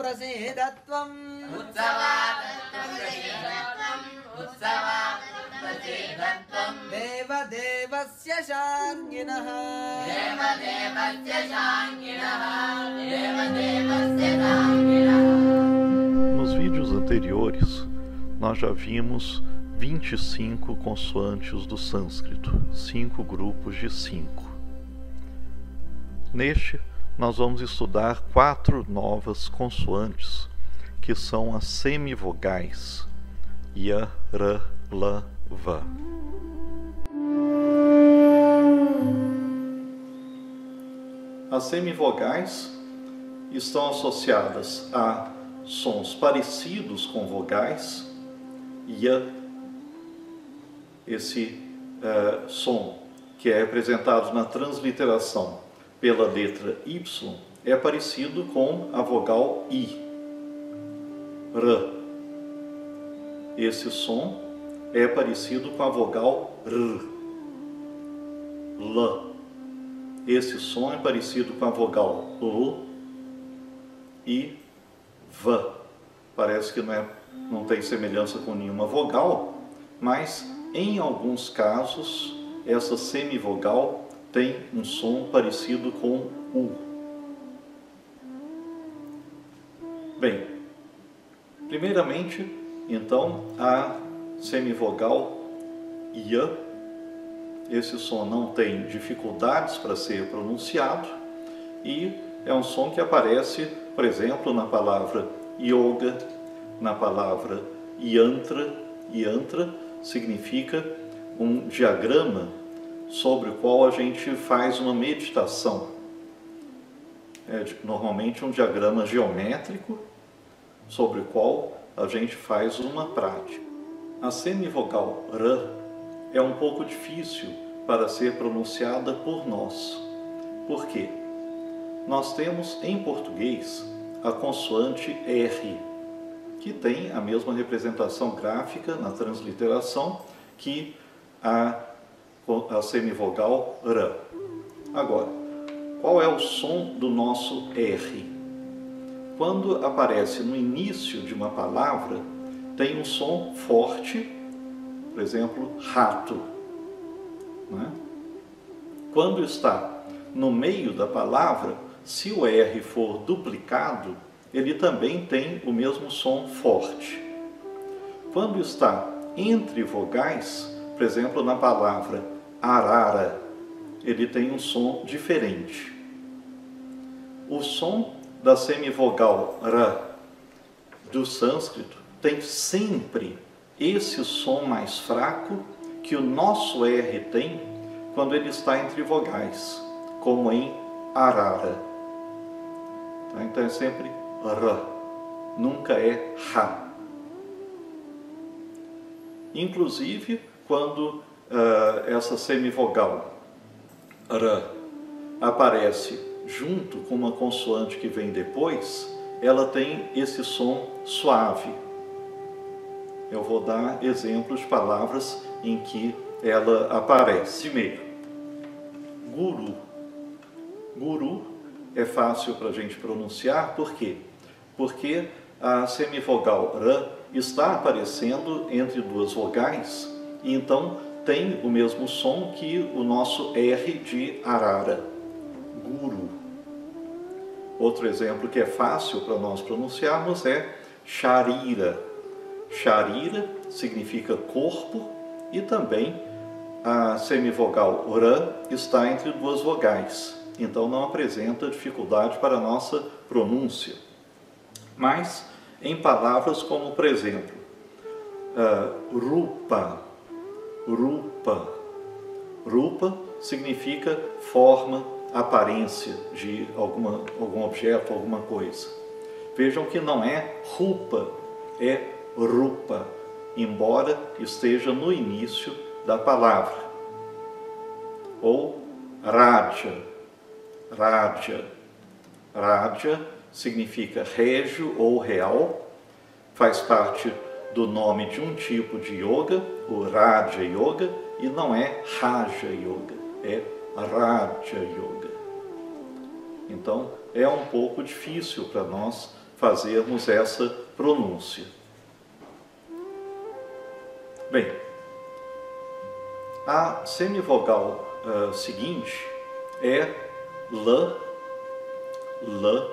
प्रसीदत्वम् देवदेवस्य शार्ङ्गिणः Nos vídeos anteriores, nós já vimos 25 consoantes do sânscrito, 5 grupos de 5. Neste, nós vamos estudar 4 novas consoantes, que são as semivogais: ya, ra, la, va. As semivogais estão associadas a sons parecidos com vogais. Ya, esse som que é representado na transliteração pela letra Y, é parecido com a vogal I. R, esse som é parecido com a vogal R. L, esse som é parecido com a vogal L. E V, parece que não tem semelhança com nenhuma vogal, mas em alguns casos essa semivogal tem um som parecido com U. Bem, primeiramente, então, a semivogal ya, esse som não tem dificuldades para ser pronunciado e é um som que aparece, por exemplo, na palavra yoga, na palavra yantra. Yantra significa um diagrama sobre o qual a gente faz uma meditação. É normalmente um diagrama geométrico sobre o qual a gente faz uma prática. A semivogal R é um pouco difícil para ser pronunciada por nós. Por quê? Nós temos em português a consoante R, que tem a mesma representação gráfica na transliteração que a semivogal R. Agora, qual é o som do nosso R? Quando aparece no início de uma palavra, tem um som forte, por exemplo, rato, né? Quando está no meio da palavra, se o R for duplicado, ele também tem o mesmo som forte. Quando está entre vogais, por exemplo, na palavra arara, ele tem um som diferente. O som da semivogal ra do sânscrito tem sempre esse som mais fraco que o nosso R tem quando ele está entre vogais, como em arara. Então é sempre ra, nunca é ra. Inclusive, quando essa semivogal ra aparece junto com uma consoante que vem depois, ela tem esse som suave. Eu vou dar exemplos de palavras em que ela aparece. Primeiro, guru. Guru é fácil para a gente pronunciar, por quê? Porque a semivogal ra está aparecendo entre duas vogais, e então tem o mesmo som que o nosso R de arara. Guru. Outro exemplo que é fácil para nós pronunciarmos é sharira. Sharira significa corpo e também a semivogal ra está entre duas vogais, então não apresenta dificuldade para a nossa pronúncia. Mas em palavras como, por exemplo, rupa. Rupa. Rupa significa forma, aparência de algum objeto, alguma coisa. Vejam que não é rupa, é rupa, embora esteja no início da palavra. Ou raja. Raja. Raja significa régio ou real, faz parte do nome de um tipo de yoga, o Raja Yoga, e não é Raja Yoga, é Raja Yoga. Então, é um pouco difícil para nós fazermos essa pronúncia. Bem, a semivogal seguinte é L, L,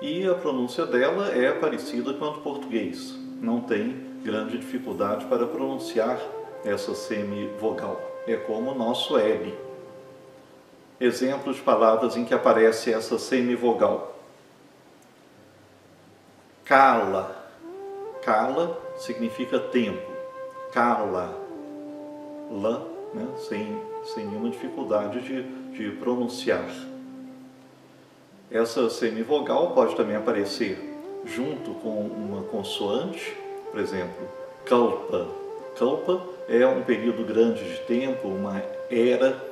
e a pronúncia dela é parecida com a do português. Não tem grande dificuldade para pronunciar essa semivogal. É como o nosso L. Exemplos de palavras em que aparece essa semivogal. Cala. Cala significa tempo. Cala. La, né? Sem nenhuma dificuldade de pronunciar. Essa semivogal pode também aparecer junto com uma consoante, por exemplo, kalpa. Kalpa é um período grande de tempo, uma era,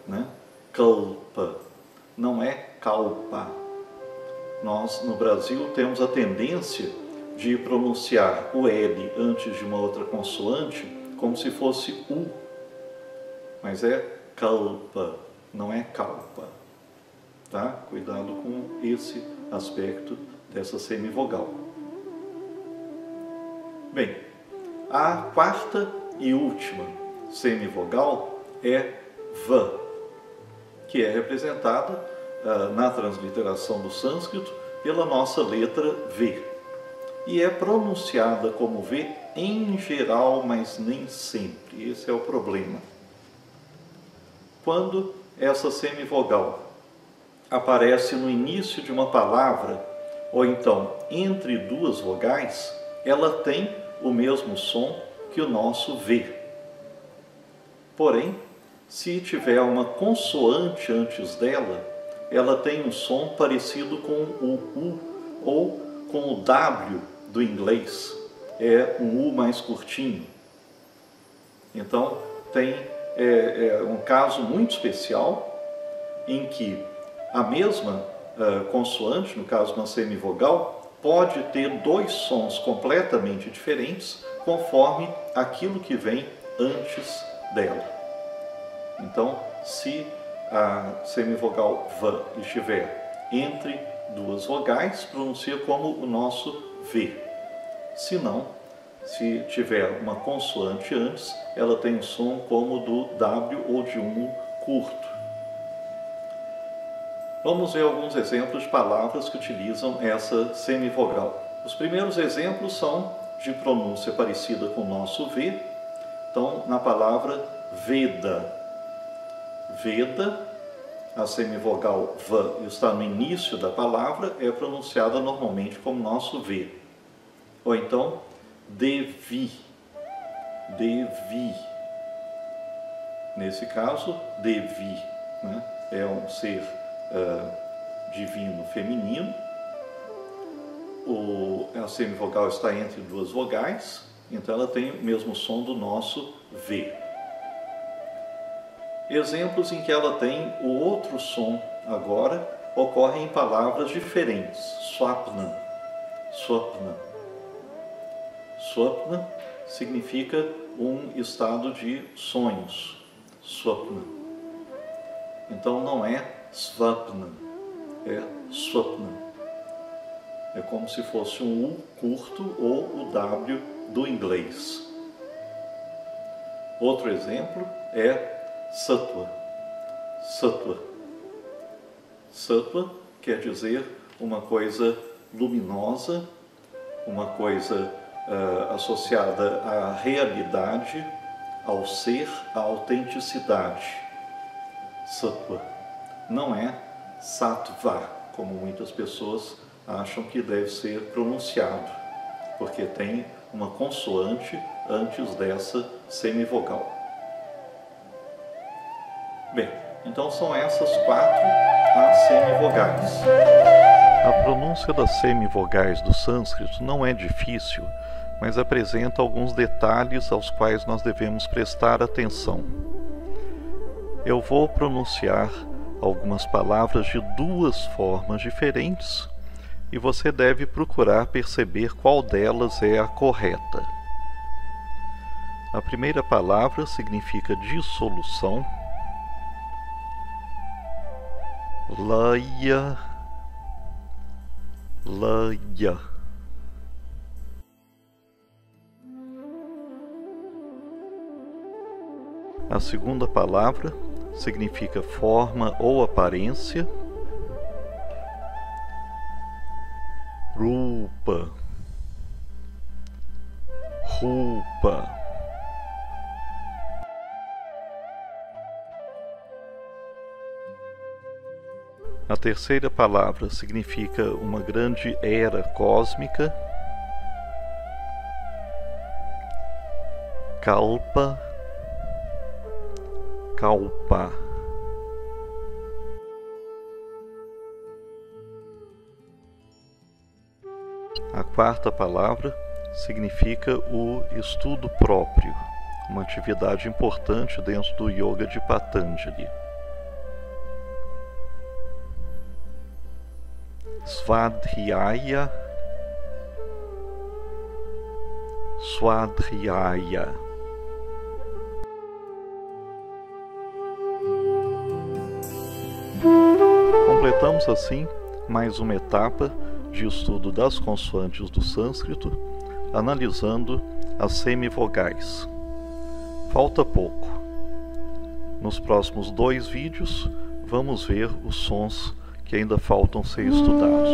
né? Kalpa, não é kalpa. Nós, no Brasil, temos a tendência de pronunciar o L antes de uma outra consoante como se fosse U, mas é kalpa, não é kalpa. Tá? Cuidado com esse aspecto dessa semivogal. Bem, a quarta e última semivogal é V, que é representada na transliteração do sânscrito pela nossa letra V. E é pronunciada como V em geral, mas nem sempre. Esse é o problema. Quando essa semivogal aparece no início de uma palavra, ou então entre duas vogais, ela tem o mesmo som que o nosso V. Porém, se tiver uma consoante antes dela, ela tem um som parecido com o U ou com o W do inglês. É um U mais curtinho. Então, tem um caso muito especial em que a mesma consoante, no caso uma semivogal, pode ter dois sons completamente diferentes conforme aquilo que vem antes dela. Então, se a semivogal V estiver entre duas vogais, pronuncia como o nosso V. Se não, se tiver uma consoante antes, ela tem um som como do W ou de um U curto. Vamos ver alguns exemplos de palavras que utilizam essa semivogal. Os primeiros exemplos são de pronúncia parecida com o nosso V. Então, na palavra Veda. Veda, a semivogal V está no início da palavra, é pronunciada normalmente como nosso V. Ou então, Devi. Devi. Nesse caso, Devi, né? É um ser divino feminino. A semivogal está entre duas vogais, então ela tem o mesmo som do nosso V. Exemplos em que ela tem o outro som agora ocorrem em palavras diferentes. Swapna. Swapna. Swapna significa um estado de sonhos. Swapna. Então não é Svapna, é Swapna. É como se fosse um U curto ou o W do inglês. Outro exemplo é Sattva. Sattva. Sattva quer dizer uma coisa luminosa, uma coisa associada à realidade, ao ser, à autenticidade. Sattva. Não é Sattva, como muitas pessoas acham que deve ser pronunciado, porque tem uma consoante antes dessa semivogal. Bem, então são essas quatro as semivogais. A pronúncia das semivogais do sânscrito não é difícil, mas apresenta alguns detalhes aos quais nós devemos prestar atenção. Eu vou pronunciar algumas palavras de duas formas diferentes e você deve procurar perceber qual delas é a correta. A primeira palavra significa dissolução. Laya, laya. A segunda palavra significa forma ou aparência. Rupa, rupa. A terceira palavra significa uma grande era cósmica. Kalpa, kalpa. A quarta palavra significa o estudo próprio, uma atividade importante dentro do Yoga de Patanjali. Svadhyaya, Swadhyaya. Completamos assim mais uma etapa de estudo das consoantes do sânscrito, analisando as semivogais. Falta pouco. Nos próximos 2 vídeos, vamos ver os sons que ainda faltam ser estudados.